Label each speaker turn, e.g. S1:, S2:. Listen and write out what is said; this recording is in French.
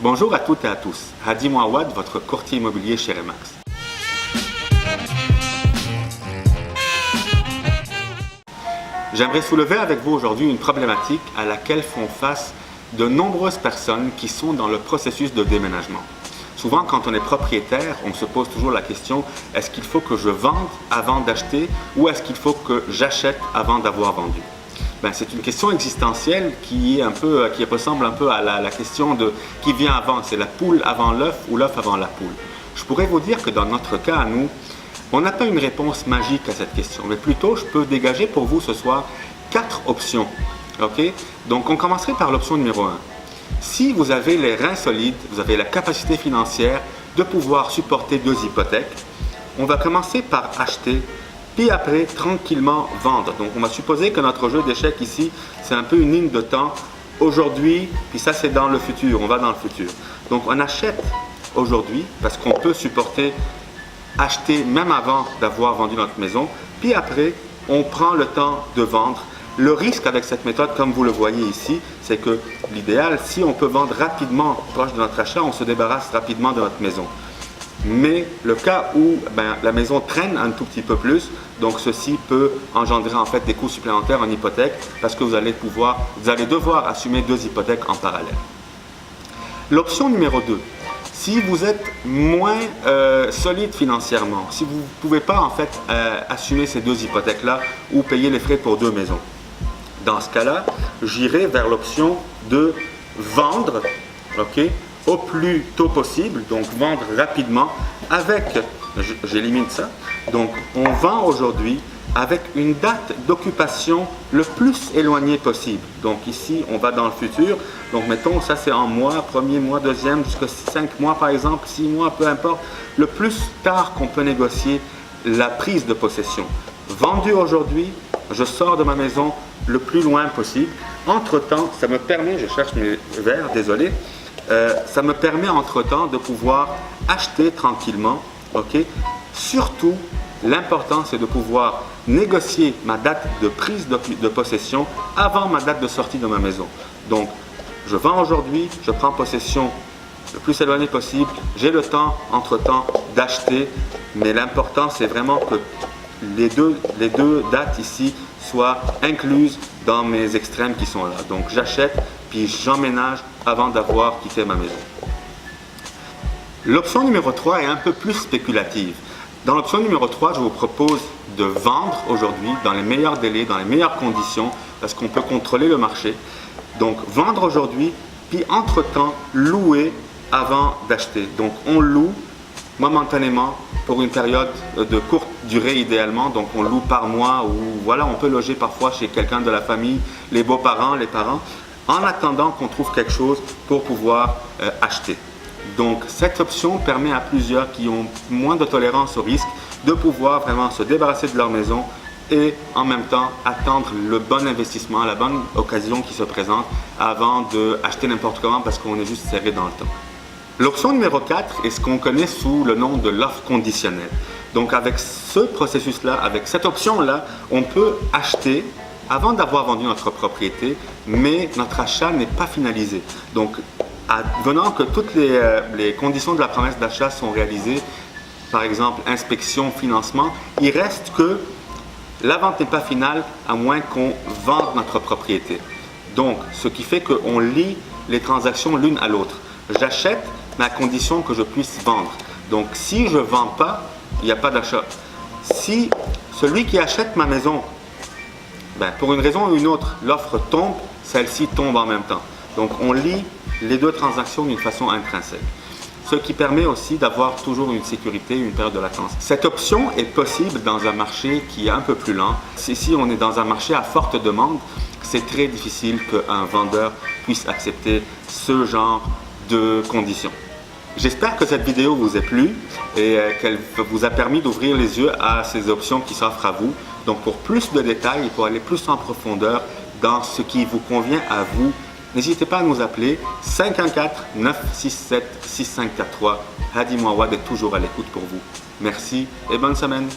S1: Bonjour à toutes et à tous, Hadi Mouawad, votre courtier immobilier chez Remax. J'aimerais soulever avec vous aujourd'hui une problématique à laquelle font face de nombreuses personnes qui sont dans le processus de déménagement. Souvent, quand on est propriétaire, on se pose toujours la question, est-ce qu'il faut que je vende avant d'acheter ou est-ce qu'il faut que j'achète avant d'avoir vendu? C'est une question existentielle qui ressemble un peu à la question qui vient avant. C'est la poule avant l'œuf ou l'œuf avant la poule. Je pourrais vous dire que dans notre cas, à nous, on n'a pas une réponse magique à cette question, mais plutôt je peux dégager pour vous ce soir 4 options. Okay? Donc on commencerait par l'option numéro 1. Si vous avez les reins solides, vous avez la capacité financière de pouvoir supporter 2 hypothèques, on va commencer par acheter. Puis après, tranquillement vendre. Donc, on va supposer que notre jeu d'échecs ici, c'est un peu une ligne de temps. Aujourd'hui, puis ça, c'est dans le futur. On va dans le futur. Donc, on achète aujourd'hui parce qu'on peut supporter, acheter même avant d'avoir vendu notre maison. Puis après, on prend le temps de vendre. Le risque avec cette méthode, comme vous le voyez ici, c'est que l'idéal, si on peut vendre rapidement proche de notre achat, on se débarrasse rapidement de notre maison. Mais le cas où la maison traîne un tout petit peu plus, donc ceci peut engendrer en fait des coûts supplémentaires en hypothèque parce que vous allez devoir assumer 2 hypothèques en parallèle. L'option numéro 2, si vous êtes moins solide financièrement, si vous ne pouvez pas en fait assumer ces 2 hypothèques-là ou payer les frais pour 2 maisons, dans ce cas-là, j'irai vers l'option de vendre, au plus tôt possible, donc vendre rapidement avec, j'élimine ça, donc on vend aujourd'hui avec une date d'occupation le plus éloignée possible. Donc ici, on va dans le futur, donc mettons ça c'est en mois, premier mois, deuxième, jusqu'à 5 mois par exemple, 6 mois, peu importe, le plus tard qu'on peut négocier la prise de possession. Vendu aujourd'hui, je sors de ma maison le plus loin possible. Entre-temps, ça me permet, je cherche mes verres, désolé, ça me permet entre-temps de pouvoir acheter tranquillement. Surtout, l'important c'est de pouvoir négocier ma date de prise de possession avant ma date de sortie de ma maison. Donc, je vends aujourd'hui, je prends possession le plus éloigné possible. J'ai le temps, entre-temps, d'acheter. Mais l'important c'est vraiment que les deux dates ici soient incluses dans mes extrêmes qui sont là. Donc, j'achète puis j'emménage avant d'avoir quitté ma maison. L'option numéro 3 est un peu plus spéculative. Dans l'option numéro 3, je vous propose de vendre aujourd'hui dans les meilleurs délais, dans les meilleures conditions, parce qu'on peut contrôler le marché. Donc, vendre aujourd'hui, puis entre-temps, louer avant d'acheter. Donc, on loue momentanément pour une période de courte durée idéalement. Donc, on loue par mois ou voilà, on peut loger parfois chez quelqu'un de la famille, les beaux-parents, les parents, en attendant qu'on trouve quelque chose pour pouvoir acheter. Donc, cette option permet à plusieurs qui ont moins de tolérance au risque de pouvoir vraiment se débarrasser de leur maison et en même temps attendre le bon investissement, la bonne occasion qui se présente avant d'acheter n'importe comment parce qu'on est juste serré dans le temps. L'option numéro 4 est ce qu'on connaît sous le nom de l'offre conditionnelle. Donc, avec ce processus-là, avec cette option-là, on peut acheter avant d'avoir vendu notre propriété, mais notre achat n'est pas finalisé. Donc, advenant que toutes les conditions de la promesse d'achat sont réalisées, par exemple inspection, financement, il reste que la vente n'est pas finale à moins qu'on vende notre propriété. Donc, ce qui fait qu'on lie les transactions l'une à l'autre. J'achète, mais à condition que je puisse vendre. Donc, si je ne vends pas, il n'y a pas d'achat. Si celui qui achète ma maison, pour une raison ou une autre, l'offre tombe, celle-ci tombe en même temps. Donc, on lie les 2 transactions d'une façon intrinsèque. Ce qui permet aussi d'avoir toujours une sécurité, une période de latence. Cette option est possible dans un marché qui est un peu plus lent. Si on est dans un marché à forte demande, c'est très difficile qu'un vendeur puisse accepter ce genre de conditions. J'espère que cette vidéo vous a plu et qu'elle vous a permis d'ouvrir les yeux à ces options qui s'offrent à vous. Donc, pour plus de détails et pour aller plus en profondeur dans ce qui vous convient à vous, n'hésitez pas à nous appeler 514-967-6543. Hadi Mouawad est toujours à l'écoute pour vous. Merci et bonne semaine.